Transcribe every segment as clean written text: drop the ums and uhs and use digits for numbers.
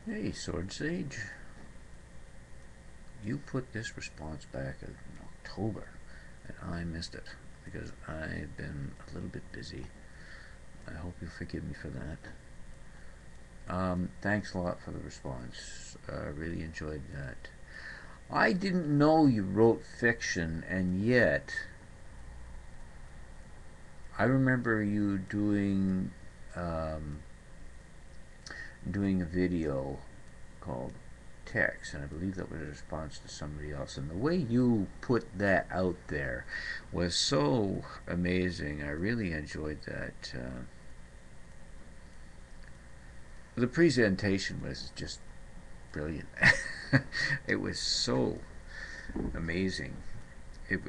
Hey, Sword Sage, you put this response back in October, and I missed it because I've been a little bit busy. I hope you'll forgive me for that. Thanks a lot for the response. I really enjoyed that. I didn't know you wrote fiction, and yet I remember you um, doing a video called Text, and I believe that was a response to somebody else. And the way you put that out there was so amazing. I really enjoyed that. The presentation was just brilliant. It was so amazing. It,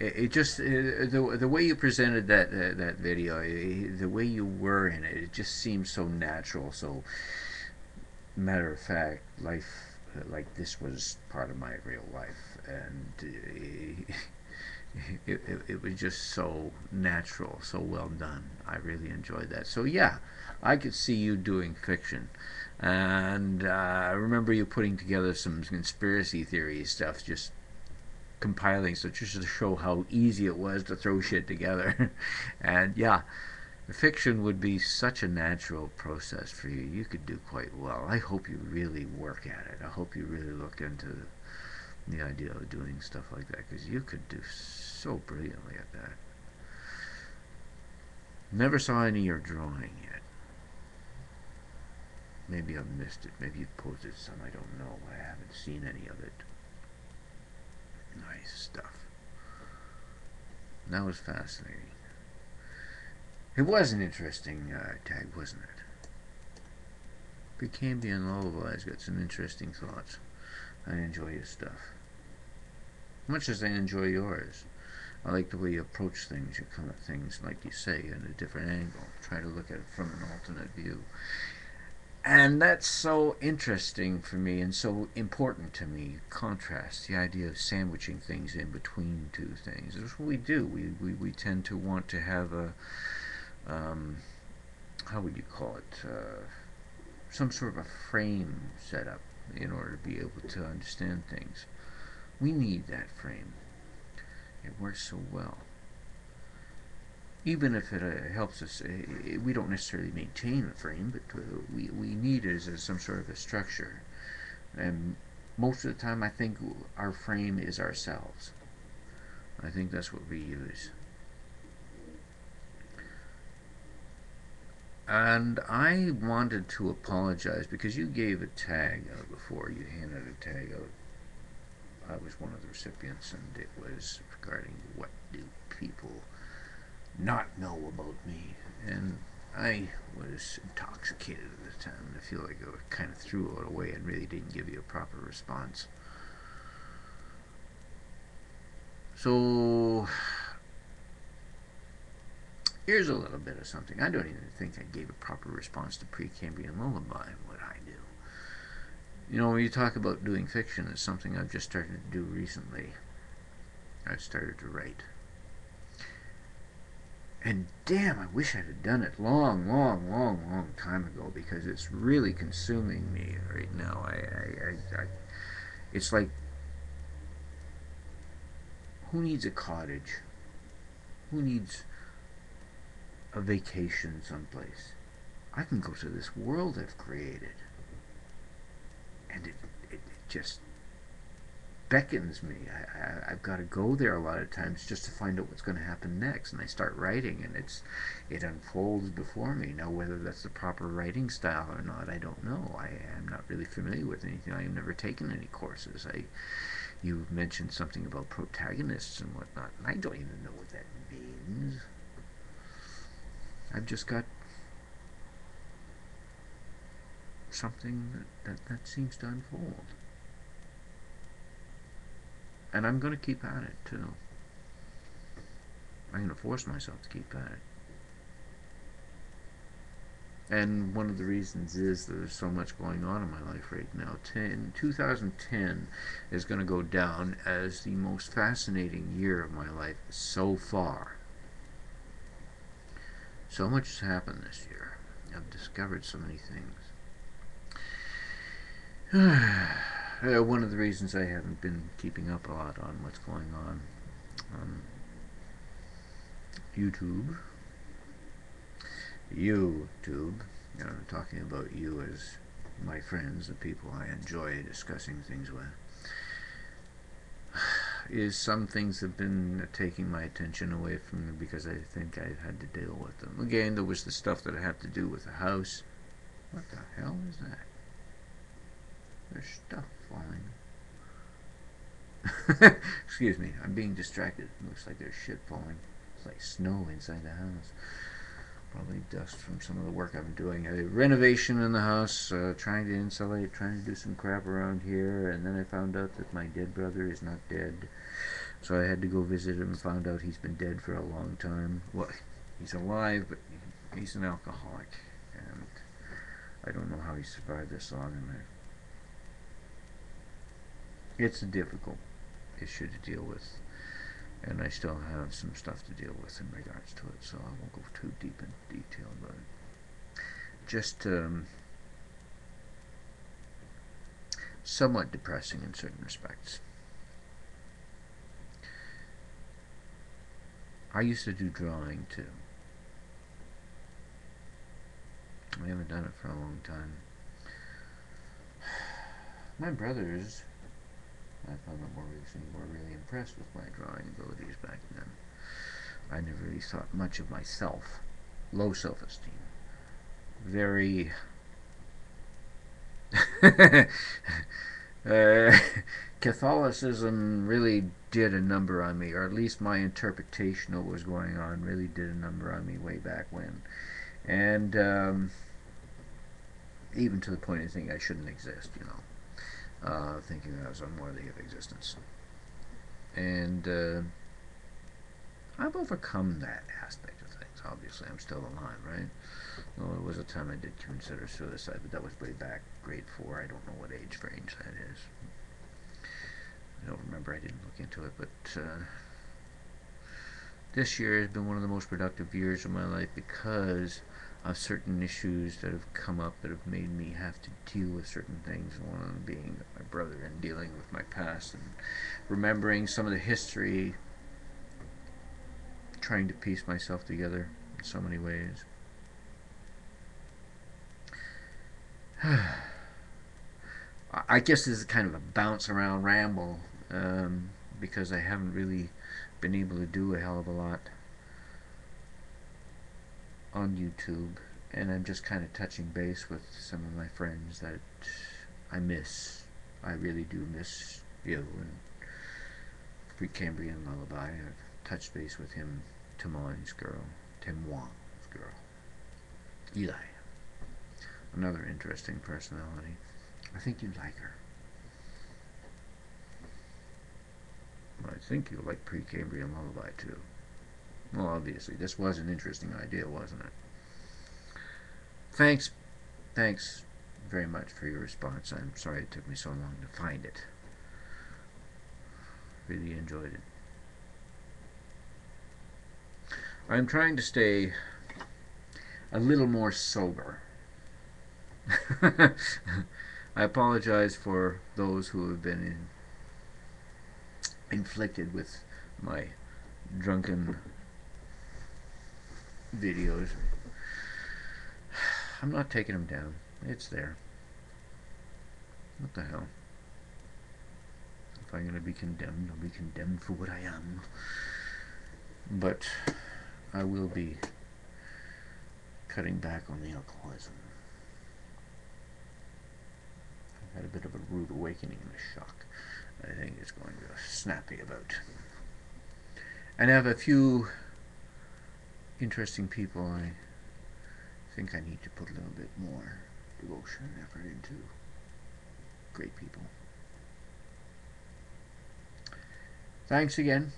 it just the way you presented that video, the way you were in it, it just seemed so natural, so matter of fact. Life like this was part of my real life, and it was just so natural, so well done. I really enjoyed that. So yeah, I could see you doing fiction, and I remember you putting together some conspiracy theory stuff, just compiling, so just to show how easy it was to throw shit together. And yeah, fiction would be such a natural process for you. You could do quite well. I hope you really work at it. I hope you really look into the idea of doing stuff like that, because you could do so brilliantly at that. Never saw any of your drawing yet. Maybe I've missed it. Maybe you've posted some. I don't know. I haven't seen any of it. Nice stuff. That was fascinating. It was an interesting tag, wasn't it? Precambrian Lullaby's got some interesting thoughts. I enjoy his stuff. Much as I enjoy yours. I like the way you approach things. You come at things, like you say, in a different angle. Try to look at it from an alternate view. And that's so interesting for me and so important to me. Contrast, the idea of sandwiching things in between two things. That's what we do. We tend to want to have a, um, how would you call it? Some sort of a frame set up in order to be able to understand things. We need that frame. It works so well. Even if it helps us, we don't necessarily maintain the frame, but we need it as some sort of a structure. And most of the time, I think our frame is ourselves. I think that's what we use. And I wanted to apologize because you gave a tag out before. You handed a tag out. I was one of the recipients, and it was regarding what do people not know about me. And I was intoxicated at the time, and I feel like I kind of threw it away and really didn't give you a proper response. So here's a little bit of something. I don't even think I gave a proper response to Precambrian Lullaby. What I do, when you talk about doing fiction, it's something I've just started to do recently. I've started to write. And damn, I wish I'd have done it long time ago, because it's really consuming me right now. It's like, who needs a cottage? Who needs a vacation someplace? I can go to this world I've created, and it just beckons me. I've got to go there a lot of times just to find out what's going to happen next, and I start writing, and it unfolds before me. Now, whether that's the proper writing style or not, I don't know. I am not really familiar with anything. I have never taken any courses. You mentioned something about protagonists and whatnot, and I don't even know what that means. I've just got something that seems to unfold, and I'm going to keep at it too. I'm going to force myself to keep at it. And one of the reasons is there's so much going on in my life right now. 2010 is going to go down as the most fascinating year of my life so far. So much has happened this year. I've discovered so many things. One of the reasons I haven't been keeping up a lot on what's going on YouTube. YouTube. I'm talking about you as my friends, the people I enjoy discussing things with. Is some things have been taking my attention away from them because I think I've had to deal with them. Again, there was the stuff that I had to do with the house. What the hell is that? There's stuff falling. Excuse me, I'm being distracted. It looks like there's shit falling. It's like snow inside the house. Probably dust from some of the work I've been doing. A renovation in the house, trying to insulate, trying to do some crap around here, and then I found out that my dead brother is not dead. So I had to go visit him and found out he's been dead for a long time. Well, he's alive, but he's an alcoholic, and I don't know how he survived this long in there. It's a difficult issue to deal with, and I still have some stuff to deal with in regards to it, so I won't go too deep in detail about it. Just somewhat depressing in certain respects. I used to do drawing too. I haven't done it for a long time. My brothers, I found out more recently, were really impressed with my drawing abilities back then. I never really thought much of myself. Low self-esteem. Very Catholicism really did a number on me, or at least my interpretation of what was going on really did a number on me way back when. And even to the point of thinking I shouldn't exist, thinking I was unworthy of existence. And I've overcome that aspect of things. Obviously, I'm still alive, right? Well, there was a time I did consider suicide, but that was way back, grade 4. I don't know what age range that is. I don't remember. I didn't look into it, but this year has been one of the most productive years of my life because of certain issues that have come up that have made me have to deal with certain things. One of them being my brother and dealing with my past and remembering some of the history, trying to piece myself together in so many ways. I guess this is kind of a bounce around ramble because I haven't really been able to do a hell of a lot on YouTube, and I'm just kind of touching base with some of my friends that I miss. I really do miss you and Precambrian Lullaby. I've touched base with him, Tim Wang's girl, Eli. Another interesting personality. I think you'd like her. I think you'll like Precambrian Lullaby too. Well, obviously, this was an interesting idea, wasn't it? Thanks very much for your response. I'm sorry it took me so long to find it. Really enjoyed it. I'm trying to stay a little more sober. I apologize for those who have been inflicted with my drunken videos. I'm not taking them down. It's there. What the hell? If I'm going to be condemned, I'll be condemned for what I am. But I will be cutting back on the alcoholism. I've had a bit of a rude awakening and a shock I think it's going to snap me about. And I have a few interesting people I think I need to put a little bit more devotion and effort into. Great people. Thanks again.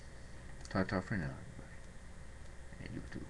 Ta-ta for now, everybody. And you too.